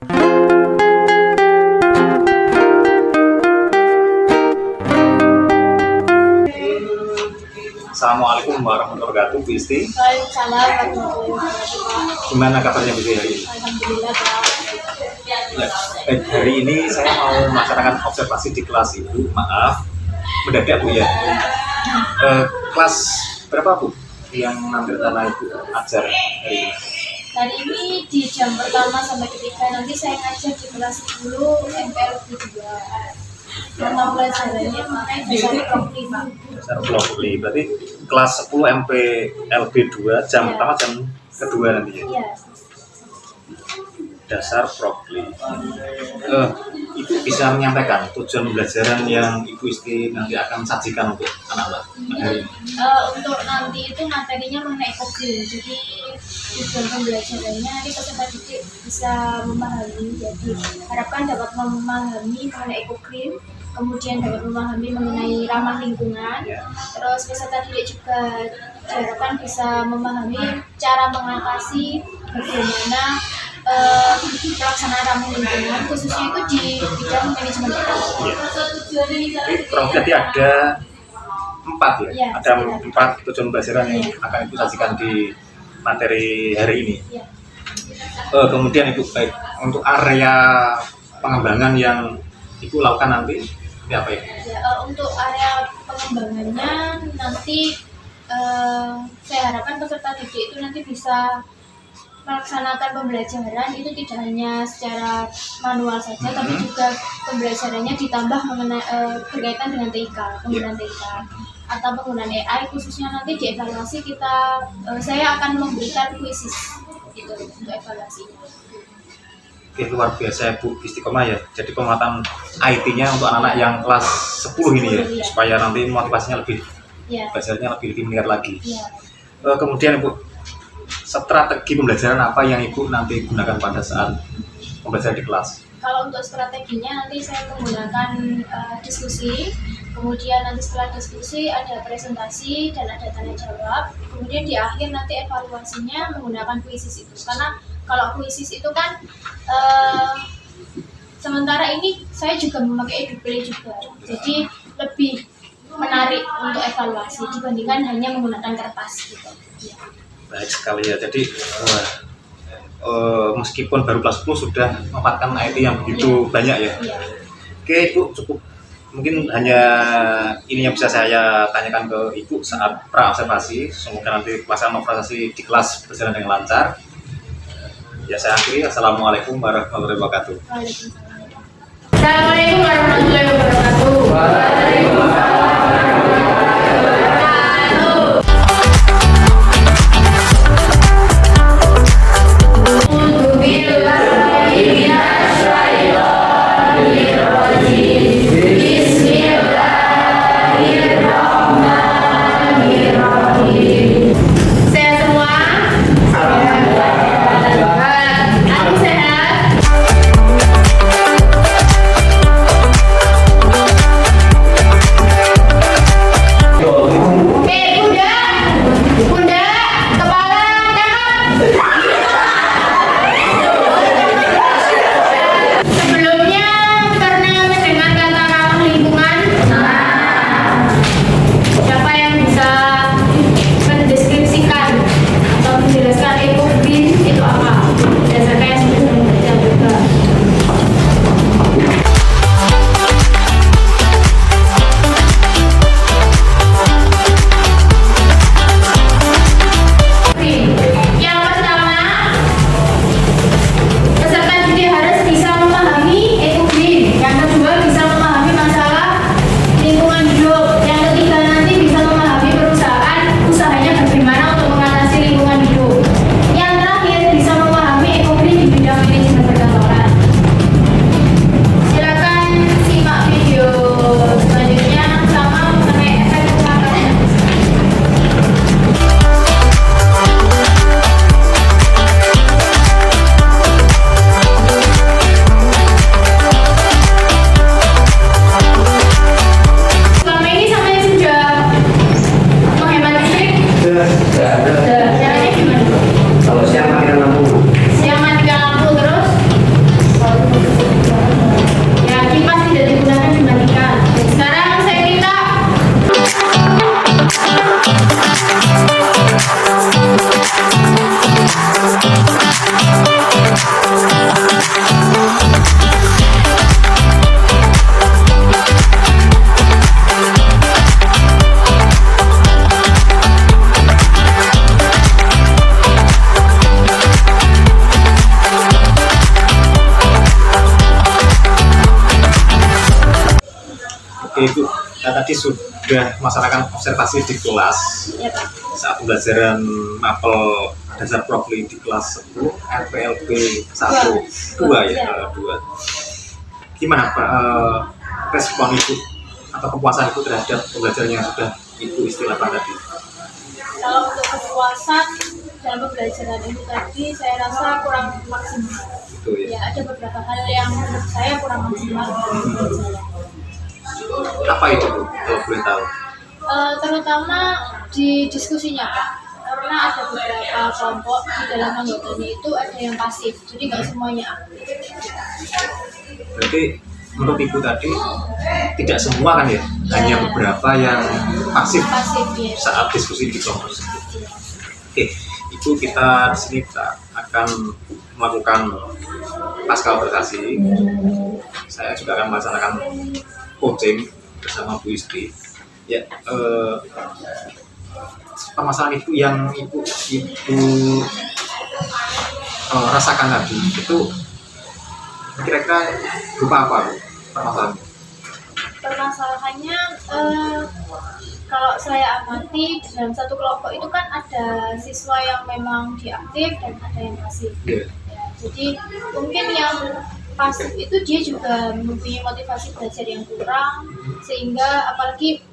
Assalamualaikum warahmatullahi wabarakatuh, Bu Isti. Waalaikumsalam warahmatullahi wabarakatuh. Gimana kabarnya Bu Isti hari ini? Alhamdulillah, Pak. Ya, hari ini saya mau melaksanakan observasi di kelas Ibu. Maaf, mendadak Bu ya. Kelas berapa Bu yang nanti tanah Ibu ajar hari ini? Hari ini di jam pertama sampai ketiga, nanti saya ngajar di kelas 10 MPLB 2. Mata pelajarannya mengenai dasar prokli, Pak. Dasar prokli, berarti kelas 10 MPLB 2 jam pertama jam kedua nanti ya? Iya. Dasar prokli. Ibu bisa menyampaikan tujuan pembelajaran yang Ibu Isti nanti akan sajikan untuk anak-anak hari ini? Untuk nanti itu materinya mengenai ekogreen. Jadi tujuan pembelajarannya nanti peserta didik bisa memahami. Jadi harapkan dapat memahami mengenai ekogreen, kemudian dapat memahami mengenai ramah lingkungan. Terus peserta didik juga diharapkan bisa memahami cara mengatasi bagaimana pelaksanaan ramah lingkungan, khususnya itu di bidang manajemen ekologi. Jadi ada 4 ya? Ya, ada 4 tujuan pembelajaran yang akan Ibu sajikan di materi hari ini. Ya. Kemudian Ibu, baik untuk area pengembangan yang Ibu lakukan nanti ini apa ya? Untuk area pengembangannya nanti saya harapkan peserta didik itu nanti bisa melaksanakan pembelajaran itu tidak hanya secara manual saja, tapi juga pembelajarannya ditambah mengenai berkaitan dengan TIK, penggunaan TIK atau penggunaan AI, khususnya nanti di evaluasi saya akan memberikan kuisis itu untuk evaluasi. Oke, luar biasa Bu Istiqomah ya. Jadi penguatan IT-nya untuk anak-anak yang kelas 10 ini ya, supaya nanti motivasinya lebih, belajarnya lebih meningkat lagi. Kemudian Bu, strategi pembelajaran apa yang Ibu nanti gunakan pada saat pembelajaran di kelas? Kalau untuk strateginya nanti saya menggunakan diskusi, kemudian nanti setelah diskusi ada presentasi dan ada tanya jawab, kemudian di akhir nanti evaluasinya menggunakan kuisis itu. Karena kalau kuisis itu kan sementara ini saya juga memakai EduPlay juga, jadi lebih menarik untuk evaluasi dibandingkan hanya menggunakan kertas gitu. Baik sekali ya, jadi meskipun baru kelas 10 sudah memanfaatkan IT yang begitu banyak ya. Oke Ibu, cukup mungkin hanya ini yang bisa saya tanyakan ke Ibu saat pra-observasi. Semoga nanti pelaksanaan observasi di kelas berjalan dengan lancar. Ya, saya akhiri. Assalamualaikum warahmatullahi wabarakatuh. Assalamualaikum warahmatullahi wabarakatuh. Ibu, tadi sudah melaksanakan observasi di kelas Ya Pak. saat pembelajaran mapel dasar profili di kelas 10 RPLB 1 2 ya, 2. Gimana Pak respon Ibu atau kepuasan Ibu terhadap pembelajaran yang sudah Ibu istilahkan tadi? Kalau untuk kepuasan dalam pembelajaran itu tadi saya rasa kurang maksimal. Itu ya. Ya, ada beberapa hal yang menurut saya kurang maksimal dalam pembelajaran. Apa itu Bu, kalau boleh tahu? Terutama di diskusinya Pak, karena ada beberapa kelompok di dalam anggotanya itu ada yang pasif, jadi nggak semuanya aktif. Berarti menurut Ibu tadi tidak semua kan ya, hanya beberapa yang pasif Ya. saat diskusi di kelompok tersebut. Oke, Ibu, kita di sini kita akan melakukan pasca observasi. Saya juga akan melaksanakan coaching bersama Bu Istri. Ya, permasalahan Ibu yang Ibu rasakan tadi itu kira-kira berupa apa Bu, permasalahannya? Permasalahannya kalau saya amati dalam satu kelompok itu kan ada siswa yang memang diaktif dan ada yang pasif. Yeah. Ya, jadi mungkin yang pasif itu dia juga mempunyai motivasi belajar yang kurang, sehingga apalagi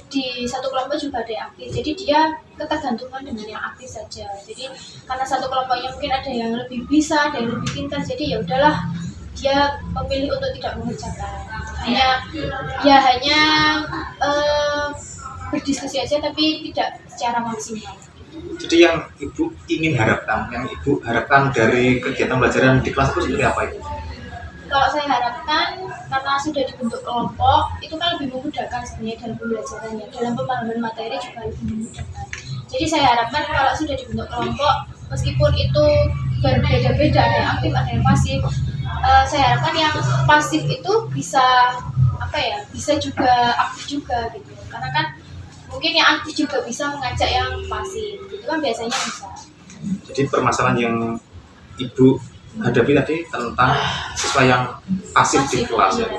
di satu kelompok juga ada yang aktif, jadi dia ketergantungan dengan yang aktif saja. Jadi karena satu kelompoknya mungkin ada yang lebih bisa, ada yang lebih pintar, jadi ya udahlah dia memilih untuk tidak mengerjakan, hanya berdiskusi aja tapi tidak secara maksimal. Jadi yang Ibu ingin harapkan, yang Ibu harapkan dari kegiatan pembelajaran di kelas itu seperti apa itu? Kalau saya harapkan, karena sudah dibentuk kelompok, itu kan lebih memudahkan sebenarnya dalam pembelajarannya, dalam pemahaman materi juga lebih memudahkan. Jadi saya harapkan kalau sudah dibentuk kelompok, meskipun itu berbeda-beda, ada yang aktif, ada yang pasif, saya harapkan yang pasif itu bisa bisa juga aktif juga gitu. Karena kan mungkin yang aktif juga bisa mengajak yang pasif, itu kan biasanya bisa. Jadi permasalahan yang Ibu hadapi tadi tentang siswa yang pasif di kelas ya.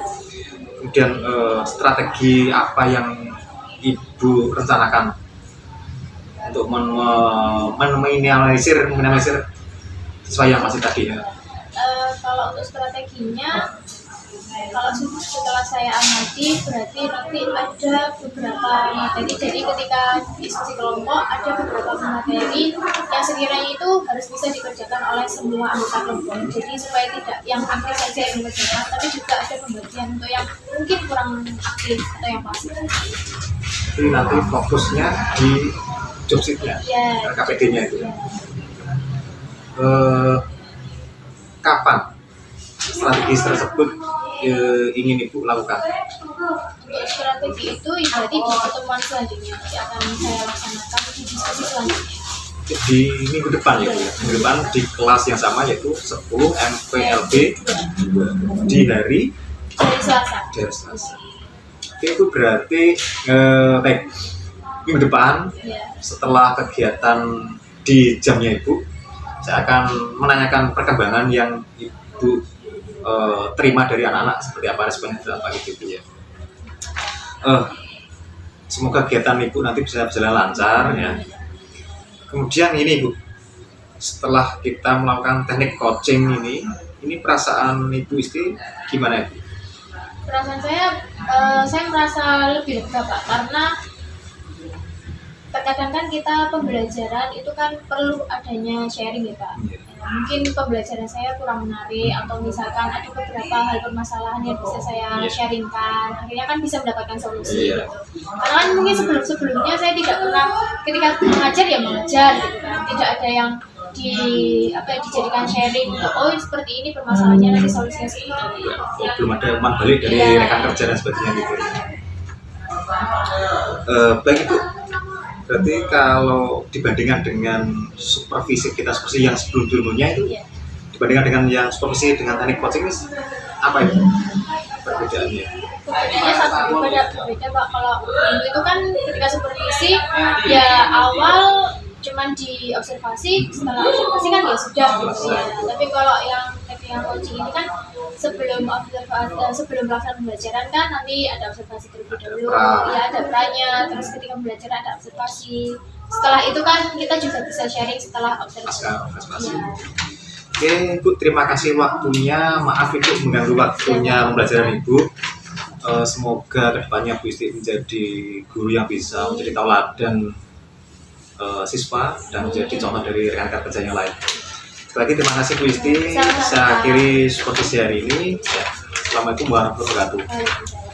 Kemudian strategi apa yang Ibu rencanakan untuk meminimalisir siswa yang pasif tadi ya? Kalau untuk strateginya, kalau setelah saya amati berarti nanti ada beberapa materi. Jadi ketika diskusi kelompok ada beberapa materi yang sekiranya itu harus bisa dikerjakan oleh semua anggota kelompok. Jadi supaya tidak yang aktif saja yang mengerjakan, tapi juga ada pembagian untuk yang mungkin kurang aktif atau yang pasif. Jadi nanti fokusnya di job sheet-nya, KPD-nya itu. Kapan strategi tersebut ingin Ibu lakukan? Untuk strategi itu berarti di pertemuan selanjutnya akan saya laksanakan di diskusi selanjutnya. Di minggu depan ya, minggu depan di kelas yang sama yaitu 10 MPLB di hari Selasa. Oke, itu berarti minggu depan setelah kegiatan di jamnya Ibu, saya akan menanyakan perkembangan yang Ibu terima dari anak-anak, seperti apa responnya, apa gitu ya. Semoga kegiatan Ibu nanti bisa berjalan lancar ya. Kemudian ini Ibu, setelah kita melakukan teknik coaching ini perasaan Ibu Istri gimana Ibu? Perasaan saya merasa lebih lega Pak, karena terkadang kan kita pembelajaran itu kan perlu adanya sharing ya Pak. Mungkin pembelajaran saya kurang menarik, atau misalkan ada beberapa hal permasalahan yang bisa saya sharingkan, akhirnya kan bisa mendapatkan solusi gitu. Karena kan mungkin sebelumnya saya tidak pernah, ketika mengajar ya mengajar gitu kan, tidak ada yang dijadikan sharing untuk seperti ini permasalahannya, nanti solusinya seperti ini. Belum ada umpan balik dari rekan kerja dan sebagainya gitu. Baik Ibu, berarti kalau dibandingkan dengan supervisi kita seperti yang sebelum-sebelumnya itu, dibandingkan dengan yang supervisi dengan teknik coaching ini apa itu perbedaannya? Perbedaannya sangat berbeda Pak. Kalau dulu itu kan ketika supervisi ya awal cuman diobservasi, setelah observasi kan ya sudah gitu ya. Tapi kalau yang teknik coaching ini kan sebelum sebelum pelaksanaan pembelajaran kan nanti ada observasi terlebih dahulu, pra. ya ada pranya, terus ketika pembelajaran ada observasi. Setelah itu kan kita juga bisa sharing setelah observasi. Observasi. Ya. Oke, Ibu, terima kasih waktunya. Maaf Ibu mengganggu waktunya pembelajaran Ibu. Semoga kedepannya Bu Isti menjadi guru yang bisa menjadi tauladan siswa dan menjadi contoh dari rekan-rekan kerja yang lain. Sekali lagi terima kasih Bu Isti. Saya akhiri seperti hari ini. Assalamualaikum warahmatullahi wabarakatuh. Waalaikumsalam.